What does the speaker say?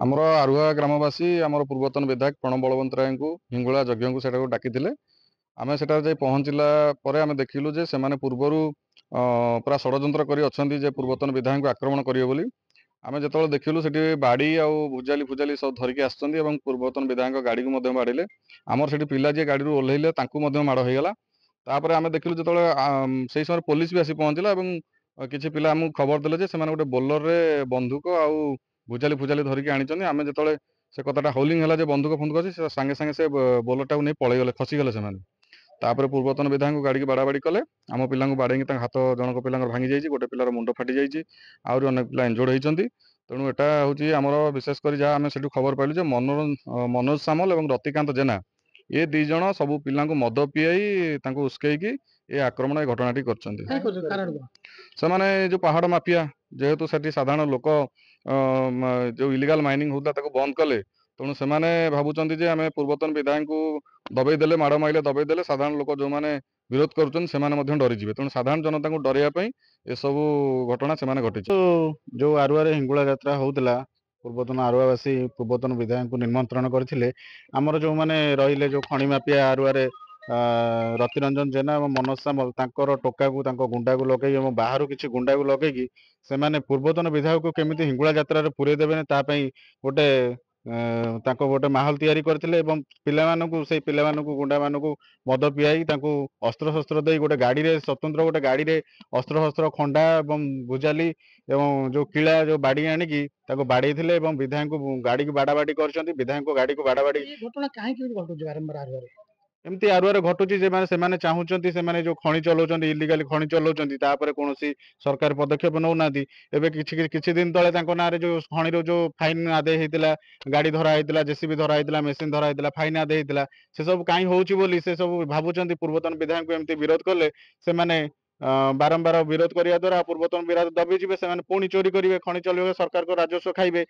ଆମର ଆରୁଆ ଗ୍ରାମବାସୀ ଆମର ପୂର୍ବତନ ବିଧାୟକ ପ୍ରଣବ ବଳବନ୍ତରାୟଙ୍କୁ ହିଙ୍ଗୁଳା ଯଜ୍ଞଙ୍କୁ ସେଟାକୁ ଡାକିଥିଲେ। ଆମେ ସେଠାରେ ଯାଇ ପହଞ୍ଚିଲା ପରେ ଆମେ ଦେଖିଲୁ ଯେ ସେମାନେ ପୂର୍ବରୁ ପୁରା ଷଡ଼ଯନ୍ତ୍ର କରି ଅଛନ୍ତି ଯେ ପୂର୍ବତନ ବିଧାୟକଙ୍କୁ ଆକ୍ରମଣ କରିବେ ବୋଲି। ଆମେ ଯେତେବେଳେ ଦେଖିଲୁ ସେଠି ବାଡ଼ି ଆଉ ଭୁଜାଲି ଫୁଜାଲି ସବୁ ଧରିକି ଆସିଛନ୍ତି ଏବଂ ପୂର୍ବତନ ବିଧାୟକଙ୍କ ଗାଡ଼ିକୁ ମଧ୍ୟ ବାଡ଼ିଲେ। ଆମର ସେଠି ପିଲା ଯିଏ ଗାଡ଼ିରୁ ଓହ୍ଲେଇଲେ ତାଙ୍କୁ ମଧ୍ୟ ମାଡ଼ ହେଇଗଲା। ତାପରେ ଆମେ ଦେଖିଲୁ ଯେତେବେଳେ ସେଇ ସମୟରେ ପୋଲିସ ବି ଆସି ପହଞ୍ଚିଲା ଏବଂ କିଛି ପିଲା ଆମକୁ ଖବର ଦେଲେ ଯେ ସେମାନେ ଗୋଟେ ବୋଲରରେ ବନ୍ଧୁକ ଆଉ ଭୁଜାଲି ଫୁଜାଲି ଧରିକି ଆଣିଛନ୍ତି। ଆମେ ଯେତେବେଳେ ସେ କଥାଟା ହାଉଲିଂ ହେଲା ଯେ ବନ୍ଧୁକ ଫନ୍ଧୁକ ଅଛି, ସେ ସାଙ୍ଗେ ସାଙ୍ଗେ ସେ ବୋଲରଟାକୁ ନେଇ ପଳେଇଗଲେ, ଖସିଗଲେ ସେମାନେ। ତାପରେ ପୂର୍ବତନ ବିଧାୟକଙ୍କୁ ଗାଡ଼ିକି ବାଡ଼ାବାଡ଼ି କଲେ। ଆମ ପିଲାଙ୍କୁ ବାଡ଼େଇକି ତାଙ୍କ ହାତ ଜଣକ ପିଲାଙ୍କର ଭାଙ୍ଗି ଯାଇଛି, ଗୋଟେ ପିଲାର ମୁଣ୍ଡ ଫାଟି ଯାଇଛି, ଆହୁରି ଅନେକ ପିଲା ଇଞ୍ଜୋର୍ଡ ହେଇଛନ୍ତି। ତେଣୁ ଏଟା ହେଉଛି ଆମର ବିଶେଷ କରି ଯାହା ଆମେ ସେଠୁ ଖବର ପାଇଲୁ ଯେ ମନୋଜ ସାମଲ ଏବଂ ରତିକାନ୍ତ ଜେନା ଏ ଦି ଜଣ ସବୁ ପିଲାଙ୍କୁ ମଦ ପିଆଇ ତାଙ୍କୁ ଉସ୍କେଇକି ଏ ଆକ୍ରମଣ ଏ ଘଟଣାଟି କରିଛନ୍ତି। ସେମାନେ ଯୋଉ ପାହାଡ଼ ମାଫିଆ, ଯେହେତୁ ସେଠି ସାଧାରଣ ଲୋକ ଯୋଉ ଇଲିଗାଲ ମାଇନିଂ ହଉଥିଲା ତାକୁ ବନ୍ଦ କଲେ, ତେଣୁ ସେମାନେ ଭାବୁଛନ୍ତି ଯେ ଆମେ ପୂର୍ବତନ ବିଧାୟକଙ୍କୁ ଦବେଇ ଦେଲେ, ମାଡ଼ ମାଇଲେ ଦବେଇ ଦେଲେ ସାଧାରଣ ଲୋକ ଯୋଉମାନେ ବିରୋଧ କରୁଛନ୍ତି ସେମାନେ ମଧ୍ୟ ଡରିଯିବେ। ତେଣୁ ସାଧାରଣ ଜନତାଙ୍କୁ ଡରାଇବା ପାଇଁ ଏସବୁ ଘଟଣା ସେମାନେ ଘଟିଛି। ଯୋଉ ଆରୁଆରେ ହିଙ୍ଗୁଳା ଯାତ୍ରା ହଉଥିଲା, ପୂର୍ବତନ ଆରୁଆବାସୀ ପୂର୍ବତନ ବିଧାୟକଙ୍କୁ ନିମନ୍ତ୍ରଣ କରିଥିଲେ। ଆମର ଯୋଉମାନେ ରହିଲେ ଯୋଉ ଖଣି ମାଫିଆ ଆରୁଆରେ ରତିରଞ୍ଜନ ଜେନା ଏବଂ ମନୋଜ ସାମଲ ତାଙ୍କର ଟୋକାକୁ ତାଙ୍କ ଗୁଣ୍ଡାକୁ ଲଗେଇ ଏବଂ ବାହାରୁ କିଛି ଗୁଣ୍ଡାକୁ ଲଗେଇକି ସେମାନେ ପୂର୍ବତନ ବିଧାୟକକୁ କେମିତି ହିଙ୍ଗୁଳା ଯାତ୍ରାରେ ପୁରେଇ ଦେବେନି ତା ପାଇଁ ଗୋଟେ ତାଙ୍କ ଗୋଟେ ମାହୋଲ ତିଆରି କରିଥିଲେ ଏବଂ ସେଇ ପିଲାମାନଙ୍କୁ ଗୁଣ୍ଡାମାନଙ୍କୁ ମଦ ପିଆଇ ତାଙ୍କୁ ଅସ୍ତ୍ରଶସ୍ତ୍ର ଦେଇ ଗୋଟେ ଗାଡ଼ିରେ ସ୍ୱତନ୍ତ୍ର ଗୋଟେ ଗାଡ଼ିରେ ଅସ୍ତ୍ରଶସ୍ତ୍ର ଖଣ୍ଡା ଏବଂ ଭୁଜାଲି ଏବଂ ଯୋଉ କିଳା ଯୋଉ ବାଡ଼ି ଆଣିକି ତାକୁ ବାଡ଼େଇଥିଲେ ଏବଂ ବିଧାୟକଙ୍କୁ ଗାଡ଼ିକୁ ବାଡ଼ାବାଡ଼ି କରିଛନ୍ତି। ବିଧାୟକଙ୍କ ଗାଡ଼ିକୁ ବାଡ଼ାବାଡ଼ି ଘଟଣା କାହିଁକି ଘଟୁଛି ବାରମ୍ବାର ଆରୁଆରେ? ଏମିତି ଆରୁଆରେ ଘଟୁଛି ଯେ ସେମାନେ ଚାହୁଁଛନ୍ତି, ସେମାନେ ଯୋଉ ଖଣି ଚଲାଉଛନ୍ତି, ଇଲିଗାଲି ଖଣି ଚଲାଉଛନ୍ତି, ତାପରେ କୌଣସି ସରକାର ପଦକ୍ଷେପ ନେଉନାହାନ୍ତି। ଏବେ କିଛି ଦିନ ତଳେ ତାଙ୍କ ନାଁରେ ଯୋଉ ଖଣିର ଯୋଉ ଫାଇନ ଆଦାୟ ହେଇଥିଲା, ଗାଡ଼ି ଧରା ହେଇଥିଲା, ଜେସିବି ଧରା ହେଇଥିଲା, ମେସିନ ଧରା ହେଇଥିଲା, ଫାଇନ ଆଦାୟ ହେଇଥିଲା, ସେ ସବୁ କାହିଁ ହଉଛି ବୋଲି ସେ ସବୁ ଭାବୁଛନ୍ତି। ପୂର୍ବତନ ବିଧାୟକଙ୍କୁ ଏମିତି ବିରୋଧ କଲେ ସେମାନେ ବାରମ୍ବାର ବିରୋଧ କରିବା ଦ୍ୱାରା ପୂର୍ବତନ ବିରୋଧ ଦବିଯିବେ, ସେମାନେ ପୁଣି ଚୋରି କରିବେ, ଖଣି ଚଲେଇବେ, ସରକାରଙ୍କ ରାଜସ୍ୱ ଖାଇବେ।